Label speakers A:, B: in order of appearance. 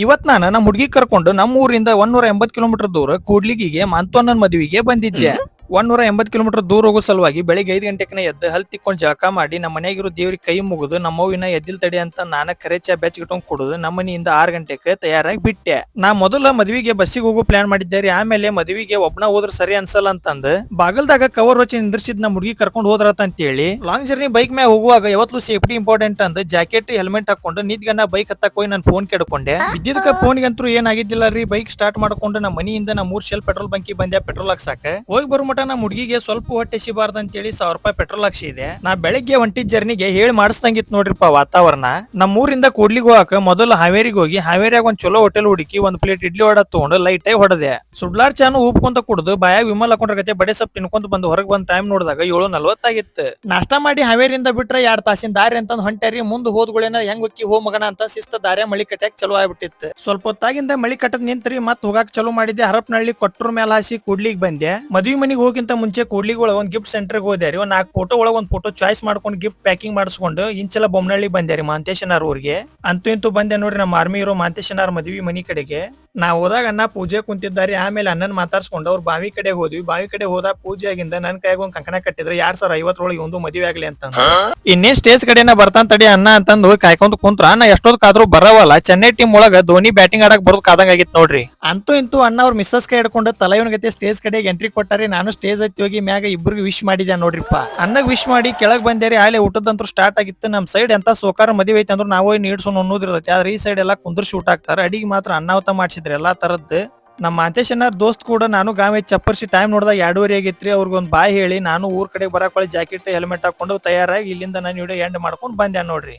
A: ಇವತ್ ನಾನು ನಮ್ಮ ಹುಡುಗಿ ಕರ್ಕೊಂಡು ನಮ್ಮ ಊರಿಂದ 180 ಕಿಲೋಮೀಟರ್ ದೂರ ಕೂಡ್ಲಿಗಿಗೆ ಮಂತೋಣ್ಣನ ಮದುವೆಗೆ ಬಂದಿದ್ದೆ. 180 ಕಿಲೋಮೀಟರ್ ದೂರ ಹೋಗೋ ಸಲುವಾಗಿ ಬೆಳಿಗ್ಗೆ 5 ಗಂಟೆಗೆ ಎದ್ದು ಹಲ್ ತಿಕ್ಕೊಂಡು ಜಳಕ ಮಾಡಿ ನಮ್ಮ ಮನೆಯಾಗಿರೋ ದೇವ್ರಿಗೆ ಕೈ ಮುಗಿದು ನಮ್ಮವ್ವಿನ ಎದ್ದಿಲ್ ತಡಿ ಅಂತ ನಾನು ಕರೆ ಚಾ ಬೆಚ್ಚಗಿಟ್ಕೊಂಡ್ ಕುಡುದು ನಮ್ಮ ಮನೆಯಿಂದ 6 ಗಂಟೆಗೆ ತಯಾರಾಗಿ ಬಿಟ್ಟೆ. ನಾ ಮೊದಲ ಮದುವೆಗೆ ಬಸ್ಸಿಗೆ ಹೋಗೋ ಪ್ಲಾನ್ ಮಾಡಿದ್ದೆ. ಆಮೇಲೆ ಮದುವೆಗೆ ಒಬ್ನ ಹೋದ್ರ ಸರಿ ಅನ್ಸಲ್ಲ ಅಂತಂದ್ ಬಾಗಲ್ದಾಗ ಕವರ್ ಹೊಚ್ಚಿ ನಿಂದ್ರಿಸಿದ್ ನಮ್ಮ ಹುಡುಗಿ ಕರ್ಕೊಂಡು ಹೋದ್ರತ ಅಂತ ಹೇಳಿ ಲಾಂಗ್ ಜರ್ನಿ ಬೈಕ್ ಮ್ಯಾಗ ಹೋಗುವಾಗ ಯಾವತ್ತೂ ಸೇಫ್ಟಿ ಇಂಪಾರ್ಟೆಂಟ್ ಅಂತ ಜಾಕೆಟ್ ಹೆಲ್ಮೆಟ್ ಹಾಕೊಂಡು ನಿದ್ಗನ್ನ ಬೈಕ್ ಹತ್ತಕ್ ಹೋಗಿ ನಾನು ಫೋನ್ ಕೆಡ್ಕೊಂಡೆ. ಬಿದ್ದಿದ್ಕ ಫೋನ್ಗಂತೂ ಏನಾಗಿದ್ದಿಲ್ಲ ರೀ. ಬೈಕ್ ಸ್ಟಾರ್ಟ್ ಮಾಡ್ಕೊಂಡು ನಮ್ಮ ಮನೆಯಿಂದ ನಾ 3 ಶೆಲ್ ಪೆಟ್ರೋಲ್ ಬಂಕಿ ಬಂದೆ ಪೆಟ್ರೋಲ್ ಹಾಕ್ಸಾಕ. ಹೋಗಿ ಬರೋ ಮಟ ನಮ್ಮ ಹುಡುಗಿಗೆ ಸ್ವಲ್ಪ ಹೊಟ್ಟೆ ಸಿಬಾರ್ದು ಅಂತ ಹೇಳಿ 1000 ರೂಪಾಯಿ ಪೆಟ್ರೋಲ್ ಹಾಕ್ಸಿದೆ. ನಾ ಬೆಳಿಗ್ಗೆ ಹೊಂಟಿದ್ ಜರ್ನಿಗೆ ಹೇಳಿ ಮಾಡಿಸ್ದಂಗಿತ್ ನೋಡ್ರಿಪ್ಪ ವಾತಾವರಣ. ನಮ್ಮ ಊರಿಂದ ಕೂಡ್ಲಿಗೆ ಹೋಗಕ ಮೊದಲು ಹಾವೇರಿಗೆ ಹೋಗಿ ಹಾವೇರಿಯಾಗ ಒಂದ್ ಚಲೋ ಹೋಟೆಲ್ ಹುಡುಕಿ ಒಂದ್ ಪ್ಲೇಟ್ ಇಡ್ಲಿ ವಡ ತಗೊಂಡು ಲೈಟ್ ಆಗಿ ಹೊಡೆದೆ. ಸುಡ್ಲಾರ್ ಚಾನು ಉಪ್ಕೊಂತ ಕುಡ್ದು ಬಾಯಾಗ ವಿಮಲ್ ಹಾಕೊಂಡ್ರ ಗತೆ ಬಡೆ ಸಪ್ ತಿನ್ಕೊಂತ ಬಂದು ಹೊರಗೆ ಬಂದ್ ಟೈಮ್ ನೋಡಿದಾಗ 7:40 ಆಗಿತ್ತು. ನಾಷ್ಟಾ ಮಾಡಿ ಹಾವೇರಿಯಿಂದ ಬಿಟ್ರೆ 2 ತಾಸಿನ ದಾರಿ ಅಂತಂದ್ ಹೊಂಟ್ಯಾರಿ. ಮುಂದ್ ಹೋದ್ಗಳೇನ ಹೆಂಗ್ ಹೊಕ್ಕಿ ಹೋ ಮಗನ ಅಂತ ಶಿಸ್ತ ದಾರ್ಯ ಮಳಿ ಕಟ್ಟಾಕ್ ಚಲೋ ಆಗ್ಬಿಟ್ಟಿತ್ತು. ಸ್ವಲ್ಪ ಹೊತ್ತಾಗಿಂದ ಮಳಿ ಕಟ್ಟದ್ ನಿಂತ್ರಿ ಮತ್ ಹೋಗಾಕ್ ಚಲೋ ಮಾಡಿದ್ದೆ. ಹರಪನಹಳ್ಳಿ ಕೊಟ್ರ ಮೇಲೆ ಹಾಸಿ ಕೂಡ್ಲಿಗ್ ಬಂದೆ. ಮದ್ವಿ ಮನಿಗ್ ಹೋಗಿಂತ ಮುಂಚೆ ಕೂಡ್ಲಿಗ್ ಒಳಗ ಒಂದ್ ಗಿಫ್ಟ್ ಸೆಂಟರ್ಗೆ ಹೋದ್ಯಾರಿ. ಒಂದ್ 4 ಫೋಟೋ ಒಳಗ ಒಂದ್ ಫೋಟೋ ಚಾಯ್ಸ್ ಮಾಡ್ಕೊಂಡು ಗಿಫ್ಟ್ ಪ್ಯಾಕಿಂಗ್ ಮಾಡಿಸ್ಕೊಂಡು ಇಂಚಲ ಬೊಮ್ಮನಹಳ್ಳಿ ಬಂದ್ಯಾರಿ ಮಾಂತೇಶನಾರ್ ಊರಿಗೆ. ಅಂತೂ ಇಂತೂ ಬಂದೆ ನೋಡ್ರಿ ನಮ್ಮ ಆರ್ಮಿ ಇರೋ ಮಾಂತೇಶನಾರ್ ಮದ್ವಿ ಮನಿ ಕಡೆಗೆ. ನಾ ಹೋದಾಗ ಅಣ್ಣ ಪೂಜೆ ಕುಂತಿದ್ದಾರೆ. ಆಮೇಲೆ ಅಣ್ಣನ್ ಮಾತಾಡ್ಸ್ಕೊಂಡು ಅವ್ರ ಬಾವಿ ಕಡೆ ಹೋದ್ವಿ. ಬಾವಿ ಕಡೆ ಹೋದಾಗ ಪೂಜೆ ಆಗಿಂದ ನನ್ ಕೈಯಾಗ ಒಂದ್ ಕಂಕಣ ಕಟ್ಟಿದ್ರೆ 2050 ಒಂದು ಮದುವೆ ಆಗ್ಲಿ ಅಂತ. ಇನ್ನೇನ್ ಸ್ಟೇಜ್ ಕಡೆನ ಬರ್ತಾನ್ ತಡಿ ಅಣ್ಣ ಅಂತಂದು ಹೋಗಿ ಕಾಯ್ಕೊಂಡ್ ಕುಂತ್ರ ನಾ ಎಷ್ಟೊತ್ತಾದ್ರೂ ಬರವಲ್ಲ. ಚೆನ್ನೈ ಟೀಮ್ ಒಳಗ ಧೋನಿ ಬ್ಯಾಟಿಂಗ್ ಆಡಕ್ ಬರೋದ್ ಕಾದಂಗ ಆಗಿತ್ ನೋಡ್ರಿ. ಅಂತೂ ಇಂತೂ ಅಣ್ಣ ಅವ್ರ ಮಿಸ್ಸಸ್ ಕೈ ಹಿಡ್ಕೊಂಡು ತಲೆಯವನ ಗತೆ ಸ್ಟೇಜ್ ಕಡೆಗೆ ಎಂಟ್ರಿ ಕೊಟ್ಟಾರಿ. ನಾನು ಸ್ಟೇಜ್ ಹತ್ತಿ ಹೋಗಿ ಮ್ಯಾಗ ಇಬ್ಬರಿಗೆ ವಿಶ್ ಮಾಡಿದ್ಯಾ ನೋಡ್ರಿಪ್ಪ. ಅಣ್ಣಗ್ ವಿಶ್ ಮಾಡಿ ಕೆಳಗ್ ಬಂದೇರಿ. ಆಲೆ ಊಟದಂತೂ ಸ್ಟಾರ್ಟ್ ಆಗಿತ್ತು. ನಮ್ ಸೈಡ್ ಎಂತ ಸೋಕಾರ ಮದುವೆ ಐತಿ ಅಂದ್ರು ನಾವು ನೀಡ್ಸೋನ್ ಅನ್ನೋದಿರ್ತೈತಿ. ಆದ್ರೆ ಈ ಸೈಡ್ ಎಲ್ಲಾ ಕುಂದ್ರಿಸಿ ಊಟ ಹಾಕ್ತಾರ. ಅಡಿಗೆ ಮಾತ್ರ ಅನ್ನಾವತ ಮಾಡ್ಸಿದ್ರಿ ಎಲ್ಲಾ ತರದ್. ನಮ್ಮ ಮಾಂತೇಶನಾರ್ ದೋಸ್ತ್ ಕೂಡ ನಾನು ಗಾವೆ ಚಪ್ಪರ್ಸಿ ಟೈಮ್ ನೋಡಿದಾಗ 2:30 ಆಗೈತ್ರಿ. ಅವ್ರಿಗೊಂದ್ ಬಾಯ್ ಹೇಳಿ ನಾನು ಊರ್ ಕಡೆ ಬರಾಕೊಳ್ಳಿ ಜಾಕೆಟ್ ಹೆಲ್ಮೆಟ್ ಹಾಕೊಂಡು ತಯಾರಾಗಿ ಇಲ್ಲಿಂದ ನಾನು ವಿಡಿಯೋ ಎಂಡ್ ಮಾಡ್ಕೊಂಡು ಬಂದೆ ನೋಡ್ರಿ.